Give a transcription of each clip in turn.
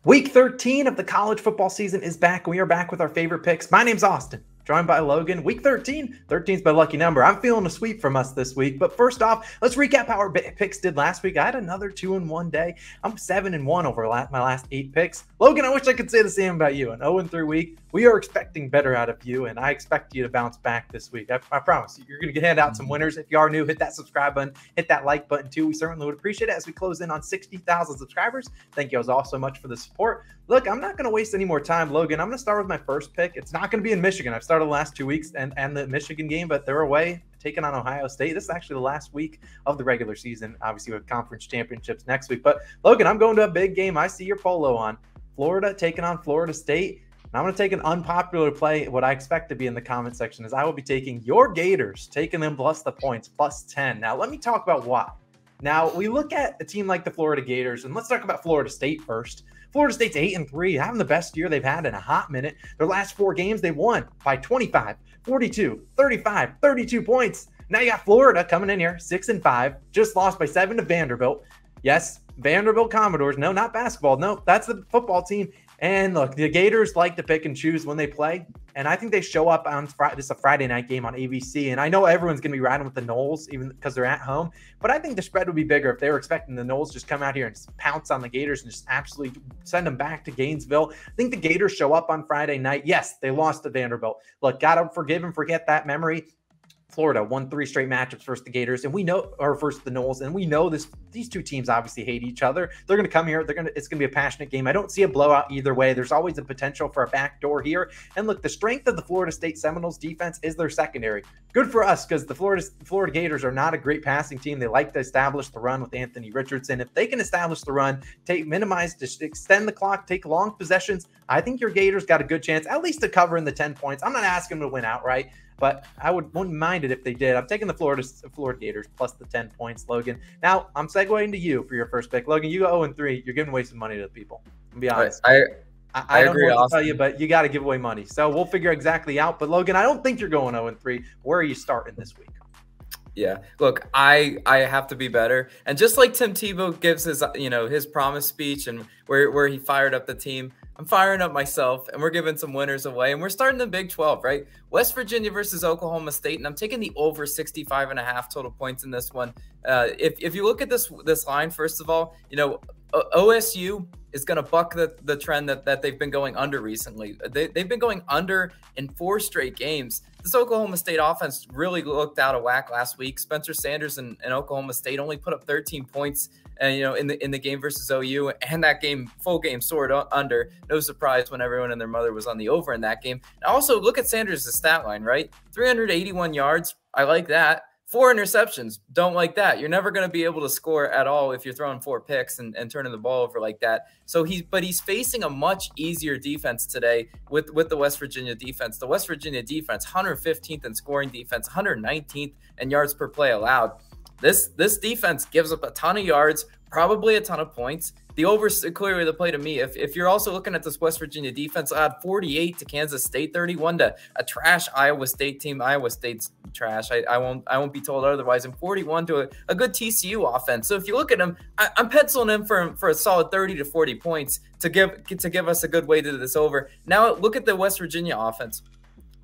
Week 13 of the college football season is back. We are back with our favorite picks. My name's Austin, joined by Logan. Week 13. 13's my lucky number. I'm feeling a sweep from us this week. But first off, let's recap how our picks did last week. I had another 2-1 day. I'm 7-1 over my last 8 picks. Logan, I wish I could say the same about you. An 0-3 week. We are expecting better out of you, and I expect you to bounce back this week. I promise you. You're going to hand out some winners. If you are new, hit that subscribe button. Hit that like button, too. We certainly would appreciate it as we close in on 60,000 subscribers. Thank you all so much for the support. Look, I'm not going to waste any more time, Logan. I'm going to start with my first pick. It's not going to be in Michigan. I've started the last 2 weeks and the Michigan game, but they're away, taking on Ohio State. This is actually the last week of the regular season, obviously with conference championships next week. But, Logan, I'm going to a big game. I see your polo on. Florida taking on Florida State. And I'm going to take an unpopular play. What I expect to be in the comment section is I will be taking your Gators, taking them plus the points, plus 10. Now, let me talk about why. Now, we look at a team like the Florida Gators, and let's talk about Florida State first. Florida State's 8-3, having the best year they've had in a hot minute. Their last 4 games, they won by 25, 42, 35, 32 points. Now you got Florida coming in here, 6-5, just lost by 7 to Vanderbilt. Yes, Vanderbilt Commodores. No, not basketball. No, that's the football team. And look, the Gators like to pick and choose when they play. And I think they show up on Friday. This is a Friday night game on ABC. And I know everyone's going to be riding with the Noles, even because they're at home. But I think the spread would be bigger if they were expecting the Noles just come out here and just pounce on the Gators and just absolutely send them back to Gainesville. I think the Gators show up on Friday night. Yes, they lost to Vanderbilt. Look, got to forgive and forget that memory. Florida won 3 straight matchups versus the Gators, and we know, or versus the Noles, and we know this. These two teams obviously hate each other. They're going to come here. It's going to be a passionate game. I don't see a blowout either way. There's always a potential for a backdoor here. And look, the strength of the Florida State Seminoles defense is their secondary. Good for us because the Florida Gators are not a great passing team. They like to establish the run with Anthony Richardson. If they can establish the run, extend the clock, take long possessions, I think your Gators got a good chance, at least to cover in the 10 points. I'm not asking them to win outright, but I wouldn't mind it if they did. I'm taking the Florida Gators plus the 10 points, Logan. Now, I'm segueing to you for your first pick. Logan, you go 0-3. You're giving away some money to the people. I'll be honest. I don't know what to tell you, but you got to give away money. So we'll figure exactly out. But, Logan, I don't think you're going 0-3. Where are you starting this week? Yeah, look, I have to be better. And just like Tim Tebow gives his promise speech and where he fired up the team, I'm firing up myself, and we're giving some winners away. And we're starting the Big 12, right? West Virginia versus Oklahoma State, and I'm taking the over 65.5 total points in this one. If you look at this line, first of all, OSU is going to buck the trend that they've been going under recently. They've been going under in 4 straight games. This Oklahoma State offense really looked out of whack last week. Spencer Sanders and Oklahoma State only put up 13 points, in the game versus OU, and that game, full game, soared under. No surprise when everyone and their mother was on the over in that game. And also, look at Sanders' stat line, right? 381 yards. I like that. 4 interceptions. Don't like that. You're never going to be able to score at all if you're throwing 4 picks and turning the ball over like that. So he's facing a much easier defense today with the West Virginia defense. The West Virginia defense, 115th in scoring defense, 119th in yards per play allowed. This defense gives up a ton of yards, probably a ton of points. The over clearly the play to me. If you're also looking at this West Virginia defense, I had 48 to Kansas State, 31 to a trash Iowa State team. Iowa State's trash. I won't be told otherwise. And 41 to a good TCU offense. So if you look at them, I'm penciling in for a solid 30 to 40 points to give us a good way to this over. Now look at the West Virginia offense.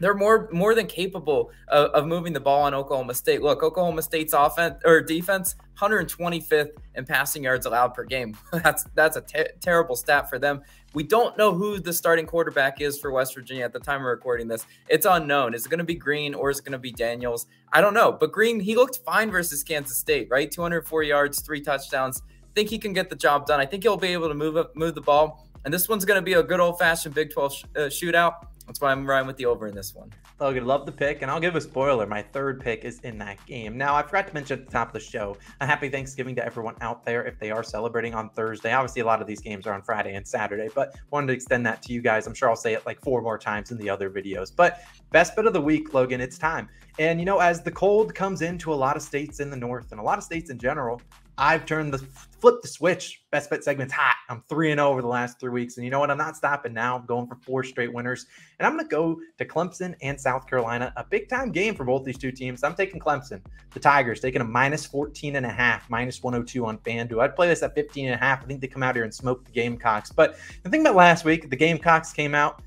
They're more than capable of moving the ball on Oklahoma State. Look, Oklahoma State's offense or defense, 125th in passing yards allowed per game. That's a terrible stat for them. We don't know who the starting quarterback is for West Virginia at the time of recording this. It's unknown. Is it going to be Green or is it going to be Daniels? I don't know. But Green, he looked fine versus Kansas State, right? 204 yards, 3 touchdowns. I think he can get the job done. I think he'll be able to move the ball. And this one's going to be a good old-fashioned Big 12 shootout. That's why I'm riding with the over in this one. Logan, love the pick, and I'll give a spoiler. My third pick is in that game. Now, I forgot to mention at the top of the show, a happy Thanksgiving to everyone out there if they are celebrating on Thursday. Obviously, a lot of these games are on Friday and Saturday, but wanted to extend that to you guys. I'm sure I'll say it like 4 more times in the other videos. But best bet of the week, Logan, it's time. And, as the cold comes into a lot of states in the north and a lot of states in general, I've flip the switch. Best bet segment's hot. I'm 3-0 over the last 3 weeks. And you know what? I'm not stopping now. I'm going for 4 straight winners. And I'm going to go to Clemson and South Carolina. A big time game for both these two teams. I'm taking Clemson. The Tigers taking a -14.5, -102 on FanDuel. I'd play this at 15.5. I think they come out here and smoke the Gamecocks. But the thing about last week, the Gamecocks came out,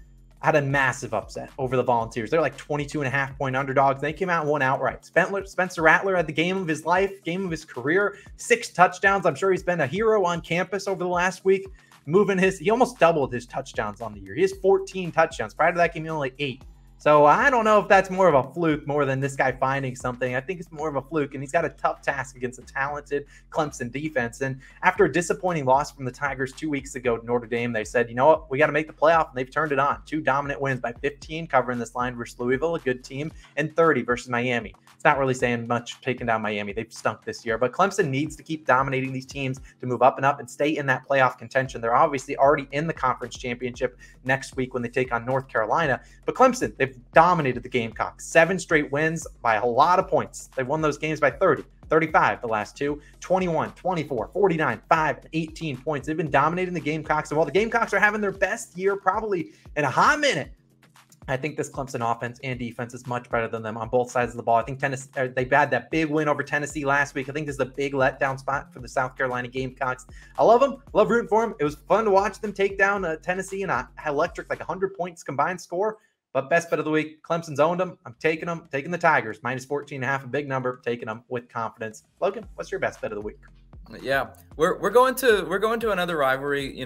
had a massive upset over the Volunteers. They're like 22.5-point underdogs. They came out and won outright. Spencer Rattler had the game of his life, game of his career, 6 touchdowns. I'm sure he's been a hero on campus over the last week. He almost doubled his touchdowns on the year. He has 14 touchdowns. Prior to that game, he only had 8. So I don't know if that's more of a fluke more than this guy finding something. I think it's more of a fluke, and he's got a tough task against a talented Clemson defense. And after a disappointing loss from the Tigers 2 weeks ago to Notre Dame, they said, you know what, we got to make the playoff, and they've turned it on. 2 dominant wins by 15 covering this line versus Louisville, a good team, and 30 versus Miami. It's not really saying much taking down Miami. They've stunk this year, but Clemson needs to keep dominating these teams to move up and up and stay in that playoff contention. They're obviously already in the conference championship next week when they take on North Carolina, but Clemson, they've dominated the Gamecocks. 7 straight wins by a lot of points. They've won those games by 30, 35 the last 2, 21, 24, 49, 5, and 18 points. They've been dominating the Gamecocks, and while the Gamecocks are having their best year probably in a hot minute, I think this Clemson offense and defense is much better than them on both sides of the ball. I think Tennessee, they had that big win over Tennessee last week. I think this is a big letdown spot for the South Carolina Gamecocks. I love them. Love rooting for them. It was fun to watch them take down Tennessee in a electric, like 100 points combined score. But best bet of the week, Clemson's owned them. I'm taking them. Taking the Tigers. -14.5, a big number. Taking them with confidence. Logan, what's your best bet of the week? Yeah, we're going to another rivalry,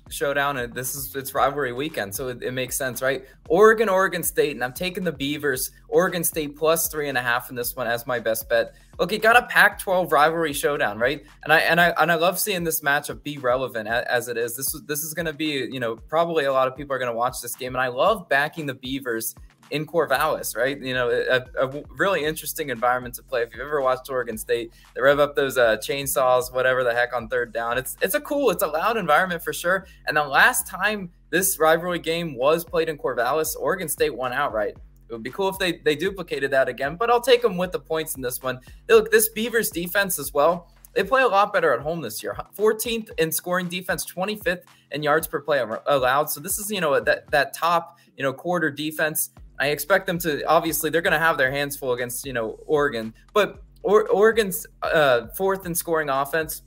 showdown, and it's rivalry weekend, so it makes sense, right? Oregon State, and I'm taking the Beavers. Oregon State +3.5 in this one as my best bet. Look, you got a Pac-12 rivalry showdown, right? And I love seeing this matchup be relevant as it is. This is going to be, probably a lot of people are going to watch this game, and I love backing the Beavers in Corvallis, right? A really interesting environment to play. If you've ever watched Oregon State, they rev up those chainsaws, whatever the heck, on 3rd down. It's a loud environment for sure. And the last time this rivalry game was played in Corvallis, Oregon State won outright. It would be cool if they duplicated that again, but I'll take them with the points in this one. Look, this Beavers defense as well, they play a lot better at home this year. 14th in scoring defense, 25th in yards per play allowed. So this is, that top, quarter defense. I expect them to, obviously, they're going to have their hands full against, Oregon. But Oregon's 4th in scoring offense,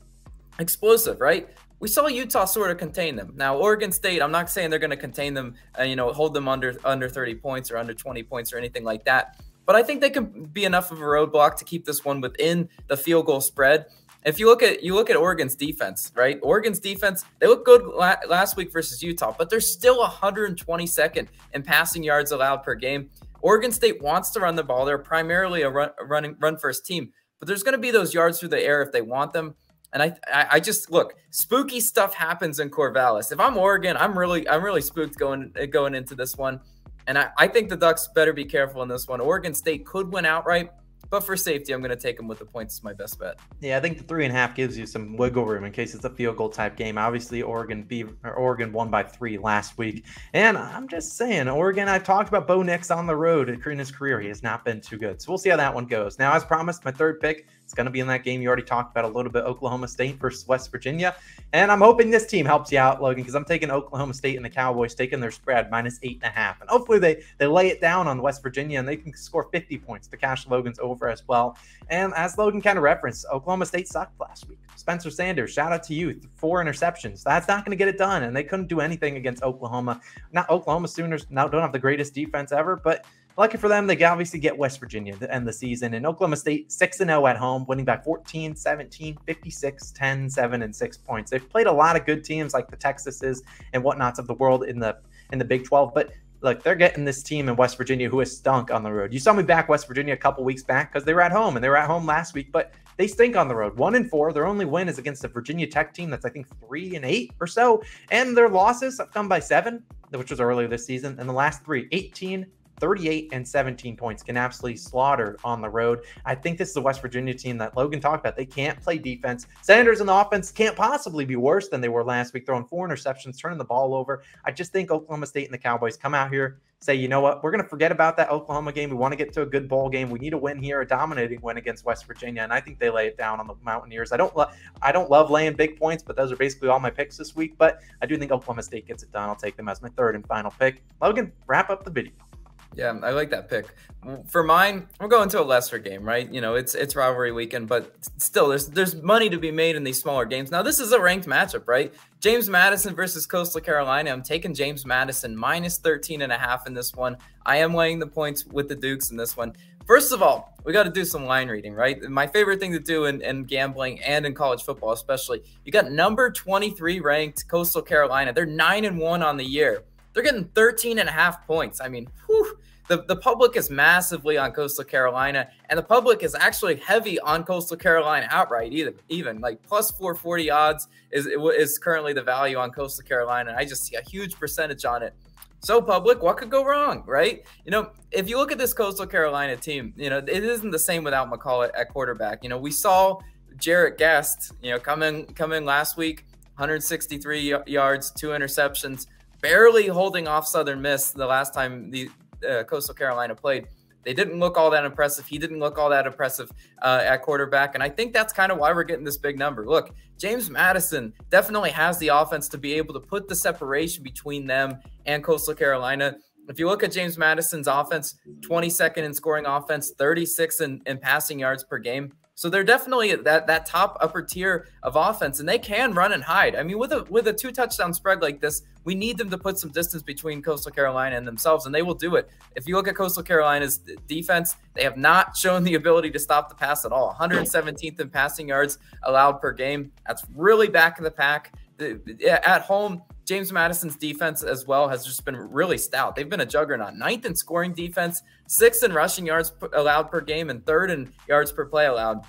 explosive, right? We saw Utah sort of contain them. Now, Oregon State, I'm not saying they're going to contain them, hold them under 30 points or under 20 points or anything like that. But I think they can be enough of a roadblock to keep this one within the field goal spread. If you look at Oregon's defense, right? Oregon's defense, they looked good last week versus Utah, but they're still 122nd in passing yards allowed per game. Oregon State wants to run the ball. They're primarily a run first team, but there's going to be those yards through the air if they want them. And I just look, spooky stuff happens in Corvallis. If I'm Oregon, I'm really spooked going into this one. And I think the Ducks better be careful in this one. Oregon State could win outright, but for safety, I'm going to take them with the points as my best bet. Yeah, I think the 3.5 gives you some wiggle room in case it's a field goal type game. Obviously, Oregon won by 3 last week. And I'm just saying, Oregon, I talked about Bo Nix on the road in his career. He has not been too good. So we'll see how that one goes. Now, as promised, my 3rd pick, it's going to be in that game you already talked about a little bit, Oklahoma State versus West Virginia. And I'm hoping this team helps you out, Logan, because I'm taking Oklahoma State and the Cowboys, taking their spread -8.5. And hopefully they lay it down on West Virginia and they can score 50 points to cash Logan's over as well. And as Logan kind of referenced, Oklahoma State sucked last week. Spencer Sanders, shout out to you, 4 interceptions. That's not going to get it done. And they couldn't do anything against Oklahoma. Not Oklahoma Sooners now don't have the greatest defense ever, but lucky for them, they obviously get West Virginia to end the season. And Oklahoma State 6-0 at home, winning by 14, 17, 56, 10, 7, and 6 points. They've played a lot of good teams like the Texases and whatnots of the world in the Big 12, but look, they're getting this team in West Virginia who has stunk on the road. You saw me back West Virginia a couple weeks back because they were at home, and they were at home last week, but they stink on the road. 1-4. Their only win is against the Virginia Tech team that's, I think, 3-8 or so. And their losses have come by 7, which was earlier this season. And the last 3, 18, 38 and 17 points, can absolutely slaughter on the road. I think this is a West Virginia team that Logan talked about. They can't play defense. Sanders in the offense can't possibly be worse than they were last week, throwing 4 interceptions, turning the ball over. I just think Oklahoma State and the Cowboys come out here, say, you know what, we're going to forget about that Oklahoma game. We want to get to a good bowl game. We need a win here, a dominating win against West Virginia, and I think they lay it down on the Mountaineers. I don't love laying big points, but those are basically all my picks this week. But I do think Oklahoma State gets it done. I'll take them as my third and final pick. Logan, wrap up the video. Yeah, I like that pick. For mine, we're going to a lesser game, right? You know, it's rivalry weekend, but still, there's money to be made in these smaller games. Now, this is a ranked matchup, right? James Madison versus Coastal Carolina. I'm taking James Madison minus 13.5 in this one. I am laying the points with the Dukes in this one. First of all, we got to do some line reading, right? My favorite thing to do in gambling and in college football, especially. You got number 23 ranked Coastal Carolina. They're 9-1 on the year. They're getting 13.5 points. I mean, whew, the public is massively on Coastal Carolina, and the public is actually heavy on Coastal Carolina outright. Even like plus 440 odds is currently the value on Coastal Carolina. I just see a huge percentage on it. So public, what could go wrong, right? You know, if you look at this Coastal Carolina team, you know, it isn't the same without McCall at quarterback. You know, we saw Jarrett Guest, you know, come in last week, 163 yards, 2 interceptions, barely holding off Southern Miss the last time the Coastal Carolina played. They didn't look all that impressive. He didn't look all that impressive at quarterback. And I think that's kind of why we're getting this big number. Look, James Madison definitely has the offense to be able to put the separation between them and Coastal Carolina. If you look at James Madison's offense, 22nd in scoring offense, 36 in passing yards per game. So they're definitely that top upper tier of offense, and they can run and hide. I mean, with a 2-touchdown spread like this, we need them to put some distance between Coastal Carolina and themselves, and they will do it. If you look at Coastal Carolina's defense, they have not shown the ability to stop the pass at all. 117th in passing yards allowed per game. That's really back in the pack. At home, James Madison's defense as well has just been really stout. They've been a juggernaut. 9th in scoring defense, 6th in rushing yards allowed per game, and 3rd in yards per play allowed.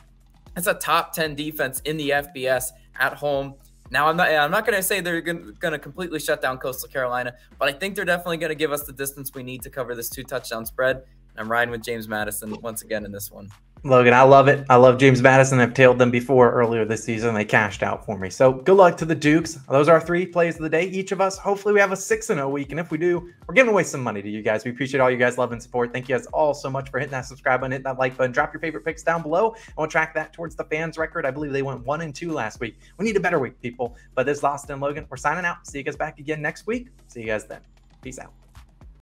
It's a top 10 defense in the FBS at home. Now, I'm not going to say they're going to completely shut down Coastal Carolina, but I think they're definitely going to give us the distance we need to cover this 2-touchdown spread. I'm riding with James Madison once again in this one. Logan, I love it. I love James Madison. I've tailed them before earlier this season. They cashed out for me. So good luck to the Dukes. Those are our 3 plays of the day. Each of us, hopefully we have a 6-0 week. And if we do, we're giving away some money to you guys. We appreciate all you guys' love and support. Thank you guys all so much for hitting that subscribe button, hit that like button, drop your favorite picks down below. And we'll track that towards the fans record. I believe they went 1-2 last week. We need a better week, people. But this is Austin and Logan. We're signing out. See you guys back again next week. See you guys then. Peace out.